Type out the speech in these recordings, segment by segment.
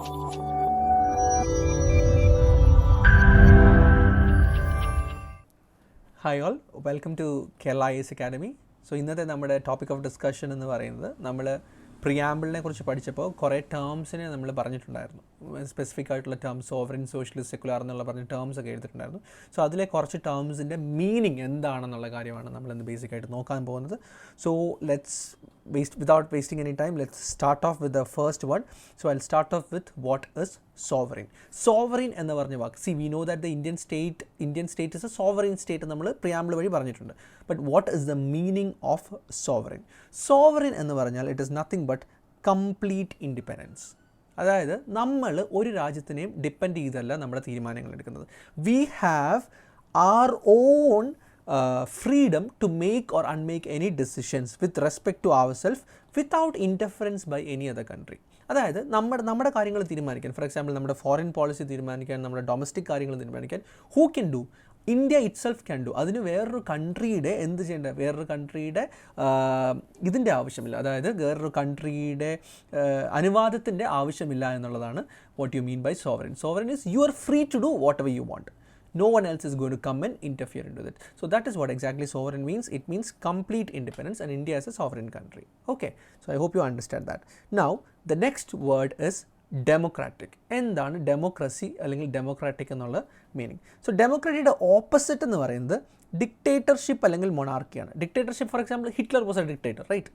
Hi all, welcome to IAS Academy. So ഇന്നത്തെ നമ്മുടെ topic of discussion എന്ന് പറയുന്നത് നമ്മൾ പ്രിയാമ്പിളിനെ കുറിച്ച് പഠിച്ചപ്പോൾ കുറേ ടേംസിനെ നമ്മൾ പറഞ്ഞിട്ടുണ്ടായിരുന്നു. സ്പെസിഫിക് ആയിട്ടുള്ള ടേംസ് സോവറിൻ, സോഷ്യലിസ്റ്റ്, സെക്കുലാർ എന്നുള്ള പറഞ്ഞ ടേംസ് ഒക്കെ എടുത്തിട്ടുണ്ടായിരുന്നു. സോ അതിലെ കുറച്ച് ടേംസിൻ്റെ മീനിങ് എന്താണെന്നുള്ള കാര്യമാണ് നമ്മളിന്ന് ബേസിക്കായിട്ട് നോക്കാൻ പോകുന്നത്. So without wasting any time, let's start off with the first one. So I'll start off with what is sovereign. Sovereign എന്ന് പറഞ്ഞ വാക്ക്, see we know that the Indian state is a sovereign state നമ്മൾ preamble വഴി പറഞ്ഞിട്ടുണ്ട്. But what is the meaning of sovereign? Sovereign എന്ന് പറഞ്ഞാൽ it is nothing but complete independence. അതായത് നമ്മൾ ഒരു രാജ്യത്തിനെയും ഡിപ്പെൻഡ് ചെയ്തല്ല നമ്മുടെ തീരുമാനങ്ങൾ എടുക്കുന്നത്. We have our own freedom to make or unmake any decisions with respect to ourselves without interference by any other country. അതായത് നമ്മുടെ കാര്യങ്ങൾ തീരുമാനിക്കാൻ, ഫോർ എക്സാമ്പിൾ നമ്മുടെ ഫോറിൻ പോളിസി തീരുമാനിക്കാൻ, നമ്മുടെ ഡൊമസ്റ്റിക് കാര്യങ്ങൾ തീരുമാനിക്കാൻ who can do? India it self can do. അതിന് വേറൊരു കൺട്രിയുടെ എന്ത് ചെയ്യേണ്ട, വേറൊരു കൺട്രിയുടെ ഇതിൻ്റെ ആവശ്യമില്ല, അതായത് വേറൊരു കൺട്രിയുടെ അനുവാദത്തിൻ്റെ ആവശ്യമില്ല എന്നുള്ളതാണ് what you mean by sovereign. Sovereign is you are free to do whatever you want. No one else is going to come and interfere into it. So that is what exactly sovereign means. It means complete independence, and India is a sovereign country. Okay, so I hope you understand that. Now the next word is democratic. എന്താണ് democracy അല്ലെങ്കിൽ democratic എന്നുള്ള meaning? So ഡെമോക്രറ്റിയുടെ opposite എന്ന് പറയുന്നത് dictatorship അല്ലെങ്കിൽ മൊണാർക്കിയാണ്. Dictatorship, for example Hitler was a dictator, right?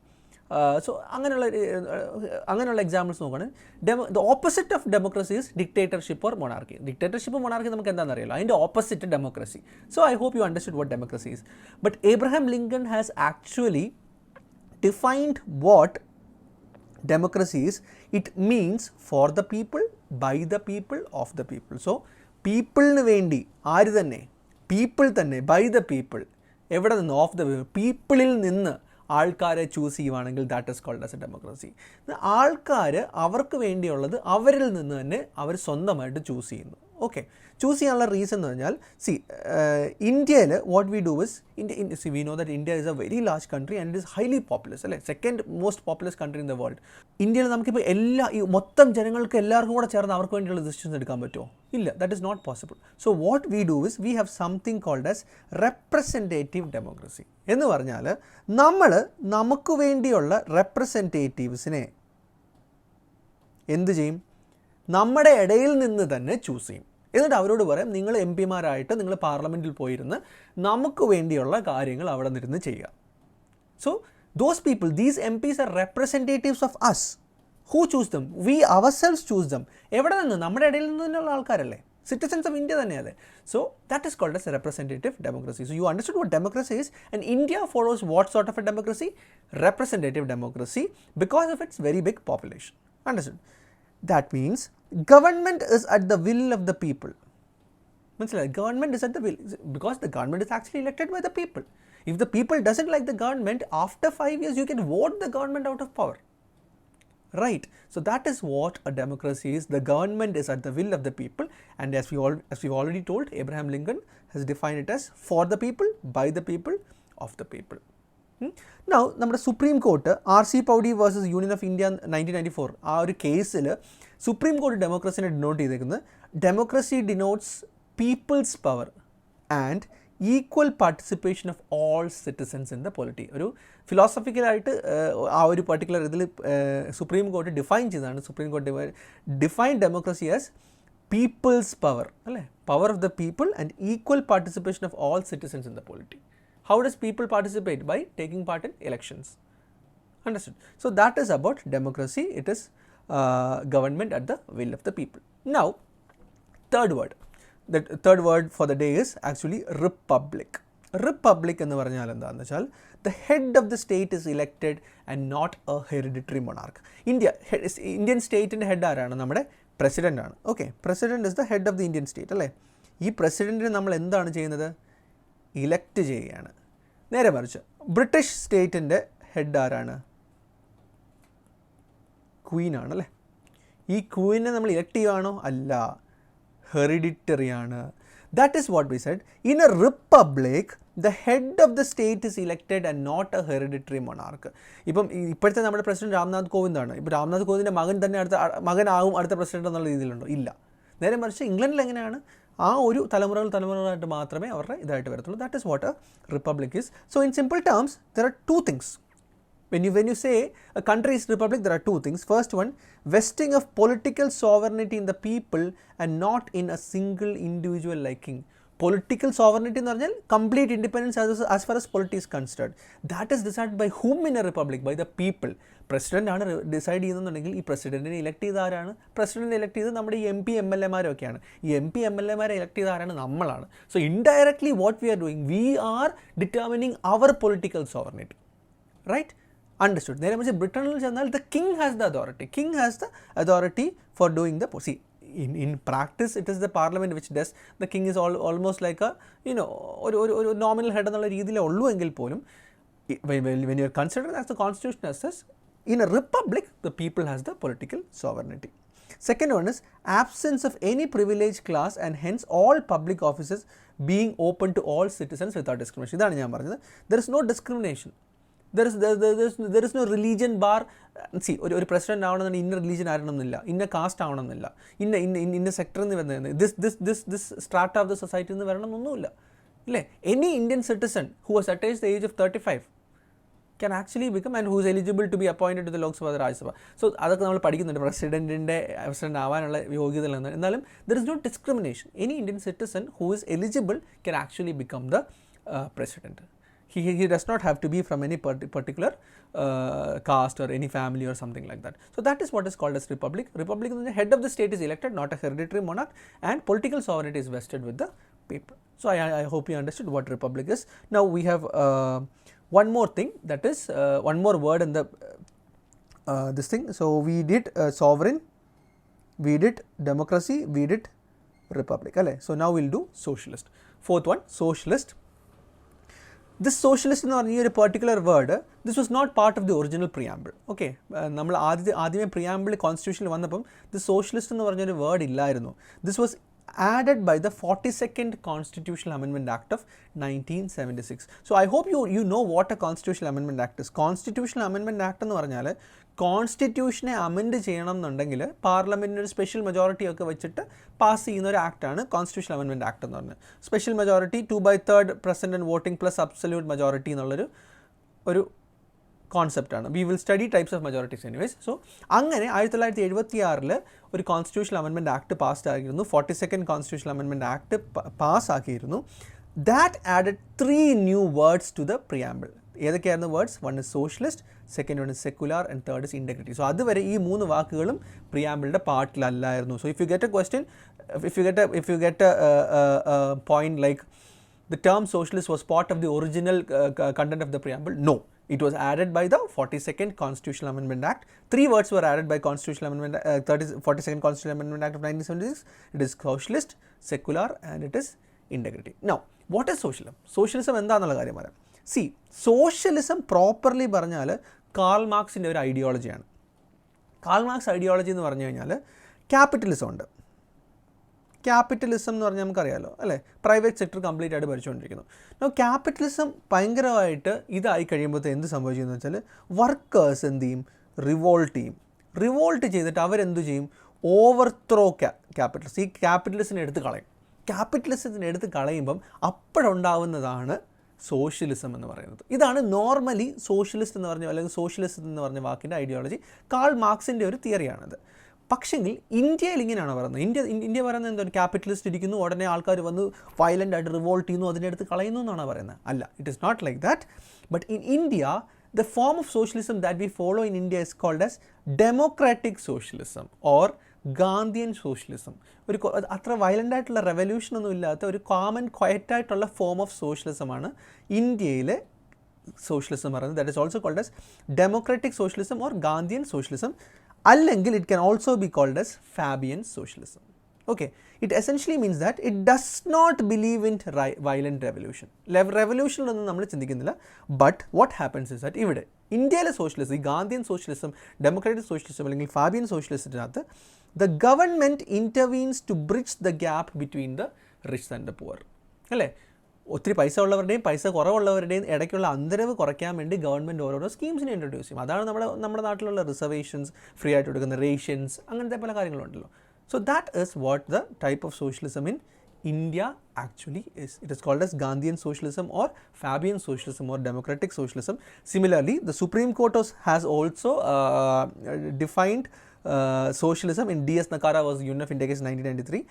So അങ്ങനെയുള്ള examples നോക്കുകയാണെങ്കിൽ the opposite of democracy is dictatorship or monarchy. Dictatorship monarchy നമുക്ക് എന്താണെന്ന് അറിയില്ല, അതിൻ്റെ opposite democracy. So I hope you understood what democracy is. But Abraham Lincoln has actually defined what democracy is. It means for the people, by the people, of the people. So പീപ്പിളിന് വേണ്ടി ആര് തന്നെ? People തന്നെ, by the people. എവിടെ നിന്ന്? Of the പീപ്പിളിൽ നിന്ന് ആൾക്കാരെ choose ചെയ്യുവാണെങ്കിൽ that is called as a democracy. ആൾക്കാർ അവർക്ക് വേണ്ടിയുള്ളത് അവരിൽ നിന്ന് തന്നെ അവർ സ്വന്തമായിട്ട് ചൂസ് ചെയ്യുന്നു. ഓക്കെ, ചൂസ് ചെയ്യാനുള്ള റീസൺ എന്ന് പറഞ്ഞാൽ ഇന്ത്യയിൽ what we do is we know that India is a very large country and it is highly populous, അല്ലേ? Second most populous country in the world. ഇന്ത്യയിൽ നമുക്കിപ്പോൾ ഈ മൊത്തം ജനങ്ങൾക്ക് എല്ലാവർക്കും കൂടെ ചേർന്ന് അവർക്ക് വേണ്ടിയുള്ള ഡിസിഷൻസ് എടുക്കാൻ പറ്റുമോ? ഇല്ല, that is not possible. So what we do is we have something called as representative democracy. എന്ന് പറഞ്ഞാൽ നമുക്ക് വേണ്ടിയുള്ള റെപ്രസെൻറ്റേറ്റീവ്സിനെ എന്ത് ചെയ്യും? നമ്മുടെ ഇടയിൽ നിന്ന് തന്നെ ചൂസ് ചെയ്യും. എന്നിട്ട് അവരോട് പറയാം, നിങ്ങൾ എം പിമാരായിട്ട് നിങ്ങൾ പാർലമെൻറ്റിൽ പോയിരുന്ന് നമുക്ക് വേണ്ടിയുള്ള കാര്യങ്ങൾ അവിടെ നിന്നിരുന്ന് ചെയ്യുക. So those people, these M Ps are representatives of us. Who choose them? We ourselves choose them. എവിടെ നിന്ന്? നമ്മുടെ ഇടയിൽ നിന്നുള്ള ആൾക്കാരല്ലേ, സിറ്റിസൻസ് ഓഫ് ഇന്ത്യ തന്നെ അതെ. So that is called as representative democracy. So you understood what democracy is, and India follows what sort of a democracy? Representative democracy, because of its very big population. Understood? That means government is at the will of the people. Government is at the will because the government is actually elected by the people. If the people doesn't like the government, after 5 years you can vote the government out of power, right? So that is what a democracy is. The government is at the will of the people, and as we've already told, Abraham Lincoln has defined it as for the people, by the people, of the people. Now നമ്മുടെ Supreme Court RC Poudyal versus Union of India 1994 ആ ഒരു കേസിൽ Supreme Court ഡെമോക്രസിനെ denote ചെയ്തേക്കുന്നത് democracy denotes people's power and equal participation of all citizens in the polity. ഒരു ഫിലോസഫിക്കലായിട്ട് ആ ഒരു പർട്ടിക്കുലർ ഇതിൽ സുപ്രീം കോർട്ട് ഡിഫൈൻ ചെയ്തതാണ്. Supreme Court define democracy as people's power, അല്ലേ? Power of the people and equal participation of all citizens in the polity. How does people participate? By taking part in elections. Understood? So that is about democracy. It is government at the will of the people. Now, third word. The third word for the day is actually republic. Republic എന്ന് പറഞ്ഞാൽ എന്താണെന്ന് വെച്ചാൽ the head of the state is elected and not a hereditary monarch. Indian സ്റ്റേറ്റിൻ്റെ head ആരാണ്? നമ്മുടെ president ആണ്. Okay, president is the head of the Indian state, അല്ലേ? ഈ പ്രസിഡൻറ്റിനെ നമ്മൾ എന്താണ് ചെയ്യുന്നത്? ഇലക്റ്റ് ചെയ്യുകയാണ്. നേരെ മറിച്ച് ബ്രിട്ടീഷ് സ്റ്റേറ്റിൻ്റെ ഹെഡ് ആരാണ്? ക്വീനാണ്, അല്ലേ? ഈ ക്വീനെ നമ്മൾ ഇലക്റ്റ് ചെയ്യുകയാണോ? അല്ല, ഹെറിഡിറ്ററി ആണ്. That is what we said. In a republic, the head of the state is elected and not a hereditary monarch. ഇപ്പം ഇപ്പോഴത്തെ നമ്മുടെ പ്രസിഡന്റ് രാംനാഥ് കോവിന്ദാണ്. ഇപ്പോൾ രാംനാഥ് കോവിന്ദിൻ്റെ മകൻ തന്നെ മകനാകും അടുത്ത പ്രസിഡന്റ് എന്നുള്ള രീതിയിലുണ്ടോ? ഇല്ല. നേരെ മറിച്ച് ഇംഗ്ലണ്ടിൽ എങ്ങനെയാണ് ആ ഒരു തലമുറകളായിട്ട് മാത്രമേ അവരുടെ ഇതായിട്ട് വരത്തുള്ളൂ. That is what A republic is. So in simple terms there are two things. When you say a country is republic, there are two things. First one, vesting of political sovereignty in the people and not in a single individual like king. Political sovereignty എന്ന് പറഞ്ഞാൽ complete independence as far as polity is concerned. That is decided by whom in a republic? By the people. President ആണ് decide ചെയ്യുന്നുണ്ടെങ്കിൽ ഈ പ്രസിഡന്റിനെ elect ചെയ്ത ആരാണ്? പ്രസിഡന്റിനെ elect ചെയ്ത് നമ്മുടെ ഈ MP MLA മാരൊക്കെയാണ്. ഈ MP MLA ഇലക്ട് ചെയ്ത ആരാണ്? നമ്മളാണ്. So indirectly what we are doing, we are determining our political sovereignty. Right? Understood. നേരെ മറിച്ച് ബ്രിട്ടനിൽ ചെന്നാൽ the king has the authority. King has the authority for doing the see. In practice, it is the parliament which does. The king is almost like a ഒരു nominal head എന്നുള്ള രീതിയിലേ ഉള്ളൂ എങ്കിൽ പോലും when you are considered as the constitution as such, in a republic the people has the political sovereignty. Second one is absence of any privileged class and hence all public offices being open to all citizens without discrimination. ഇതാണ് ഞാൻ പറഞ്ഞത്. There is no discrimination. There is no religion bar. See, ഒരു president ആവണമെന്ന് ഇന്ന religion ആവണമെന്നില്ല, ഇന്ന cast ആവണമെന്നില്ല, ഇന്ന സെക്ടറിൽ നിന്ന് വരുന്നത് ദിസ് സ്ട്രാറ്റ ഓഫ് ദ സൊസൈറ്റിയിൽ നിന്ന് വരണമെന്നൊന്നുമില്ല, ഇല്ലേ? Any Indian citizen who has attained the age of 35 can actually become and who is eligible to be appointed to the Lok Sabha or Rajya Sabha. So അതൊക്കെ നമ്മൾ പഠിക്കുന്നുണ്ട് president ആവാനുള്ള യോഗ്യതയിൽ നിന്ന്. എന്നാലും there is no discrimination. Any Indian citizen who is eligible can actually become the president. He does not have to be from any particular caste or any family or something like that. So that is what is called as republic. Republic, the head of the state is elected, not a hereditary monarch, and political sovereignty is vested with the people. So I hope you understood what republic is. Now we have one more thing, that is one more word in the this thing. So we did sovereign, we did democracy, we did republic. So now we'll do socialist. Fourth one, socialist. This socialist എന്ന് പറഞ്ഞ ഒരു particular word, this was not part of the original preamble. Okay, നമ്മൾ ആദ്യമേ preamble കോൺസ്റ്റിറ്റ്യൂഷനിൽ വന്നപ്പം the socialist എന്ന് പറഞ്ഞൊരു word ഇല്ലായിരുന്നു. This was added by the 42nd Constitutional Amendment Act of 1976. So I hope you know what a Constitutional Amendment Act is. Constitutional Amendment Act എന്ന് പറഞ്ഞാൽ കോൺസ്റ്റിറ്റ്യൂഷനെ amend ചെയ്യണം എന്നുണ്ടെങ്കിൽ പാർലമെൻറ്റിന് ഒരു സ്പെഷ്യൽ മെജോറിറ്റി ഒക്കെ വെച്ചിട്ട് പാസ് ചെയ്യുന്ന ഒരു ആക്ടാണ് കോൺസ്റ്റിറ്റ്യൂഷണൽ അമെൻമെൻറ്റ് ആക്ട് എന്ന് പറഞ്ഞത്. Special majority 2/3 president voting plus absolute majority എന്നുള്ളൊരു കോൺസെപ്റ്റാണ്. We will study types of majorities anyways. So അങ്ങനെ 1976 ഒരു കോൺസ്റ്റിറ്റ്യൂഷണൽ അമെൻമെൻറ്റ് ആക്ട് പാസ് ആക്കിയിരുന്നു. 42nd കോൺസ്റ്റിറ്റ്യൂഷണൽ അമെൻമെൻറ്റ് ആക്ട് പാസ്സാക്കിയിരുന്നു. That added 3 new words to the preamble. ഏതൊക്കെയായിരുന്നു words? One is socialist, second one is secular, and third is integrity. So അതുവരെ ഈ 3 വാക്കുകളും പ്രിയാമ്പിളിൻ്റെ പാർട്ടിലല്ലായിരുന്നു. So if you get a question, if you get a point like the term socialist was part of the original content of the preamble, no. It was added by the 42nd Constitutional Amendment Act. 3 words were added by Constitutional Amendment 42nd Constitutional Amendment Act of 1976. It is socialist, secular, and it is integrity. Now, what is socialism? Socialism എന്താണെന്നുള്ള കാര്യം പറയാം. See, socialism properly പറഞ്ഞാൽ call മാർക്സിൻ്റെ ഒരു ഐഡിയോളജിയാണ്. Karl Marx ideology എന്ന് പറഞ്ഞു കഴിഞ്ഞാൽ capitalism ഉണ്ട്. Capitalism എന്ന് പറഞ്ഞാൽ നമുക്കറിയാമല്ലോ അല്ലേ, പ്രൈവറ്റ് സെക്ടർ കംപ്ലീറ്റ് ആയിട്ട് ഭരിച്ചുകൊണ്ടിരിക്കുന്നു. ക്യാപിറ്റലിസം ഭയങ്കരമായിട്ട് ഇതായി കഴിയുമ്പോഴത്തെ എന്ത് സംഭവിച്ചെന്ന് വെച്ചാൽ വർക്കേഴ്സ് എന്ത് ചെയ്യും? റിവോൾട്ട് ചെയ്തിട്ട് അവരെന്ത് ചെയ്യും? Overthrow capitalist. ഈ ക്യാപിറ്റലിസ്റ്റിനെ എടുത്ത് കളയും. ക്യാപിറ്റലിസത്തിനെ എടുത്ത് കളയുമ്പം അപ്പോഴുണ്ടാവുന്നതാണ് സോഷ്യലിസം എന്ന് പറയുന്നത്. ഇതാണ് നോർമലി സോഷ്യലിസ്റ്റ് എന്ന് പറഞ്ഞ അല്ലെങ്കിൽ സോഷ്യലിസം എന്ന് പറഞ്ഞ വാക്കിൻ്റെ ഐഡിയോളജി. കാൾ മാർക്സിൻ്റെ ഒരു തിയറിയാണത്. പക്ഷെങ്കിൽ ഇന്ത്യയിൽ ഇങ്ങനെയാണോ പറയുന്നത്? ഇന്ത്യ പറയുന്നത് എന്താണ്? ക്യാപിറ്റലിസ്റ്റ് ഇരിക്കുന്നു, ഉടനെ ആൾക്കാർ വന്ന് വയലൻ്റ് ആയിട്ട് റിവോൾട്ട് ചെയ്യുന്നു, അതിനെടുത്ത് കളയുന്നു എന്നാണ് പറയുന്നത്. അല്ല, it is not like that. But in India the form of socialism that we follow in India is called as democratic socialism or Gandhian socialism. ഒരു അത്ര വയലൻ്റ് ആയിട്ടുള്ള റെവല്യൂഷൻ ഒന്നും ഇല്ലാത്ത ഒരു കോമൺ ക്വയറ്റ് ആയിട്ടുള്ള ഫോം ഓഫ് സോഷ്യലിസം ആണ് ഇന്ത്യയിലെ socialism പറയുന്നത്. That is also called as democratic socialism or Gandhian socialism, അല്ലെങ്കിൽ it can also be called as Fabian socialism. Okay, it essentially means that it does not believe in violent revolution. Revolution ഒന്നും നമ്മൾ ചിന്തിക്കുന്നില്ല. But what happens is that ഇവിടെ ഇന്ത്യയിലെ socialism, ഈ Gandhian socialism, democratic socialism അല്ലെങ്കിൽ Fabian സോഷ്യലിസത്തിനകത്ത് the government intervenes to bridge the gap between the rich than the poor. അല്ലേ? ഒത്തിരി പൈസ ഉള്ളവരുടെയും പൈസ കുറവുള്ളവരുടെയും ഇടയ്ക്കുള്ള അന്തരവ് കുറയ്ക്കാൻ വേണ്ടി ഗവൺമെൻറ് ഓരോരോ സ്കീംസിനെ ഇൻട്രൊഡ്യൂസ് ചെയ്യും. അതാണ് നമ്മുടെ നാട്ടിലുള്ള റിസർവേഷൻസ്, ഫ്രീ ആയിട്ട് കൊടുക്കുന്ന റേഷൻസ്, അങ്ങനത്തെ പല കാര്യങ്ങളുണ്ടല്ലോ. So that is what the type of socialism in India actually is. It is called as Gandhian socialism or Fabian socialism or democratic socialism. Similarly, the Supreme Court has also defined socialism in D.S. Nakara vs. Union of India case 1993.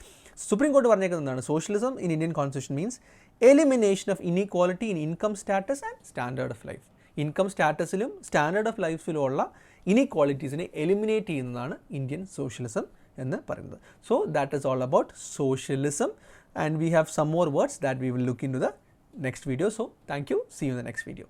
Supreme Court പറഞ്ഞേക്കുന്നതാണ് socialism in Indian constitution means elimination of inequality in income status and standard of life. Income സ്റ്റാറ്റസിലും standard of ലൈഫിലും ഉള്ള ഇനീക്വാളിറ്റീസിനെ eliminate ചെയ്യുന്നതാണ് Indian socialism എന്ന് പറയുന്നത്. So that is all about socialism and we have some more words that we will look into the next video. So thank you. See you in the next video.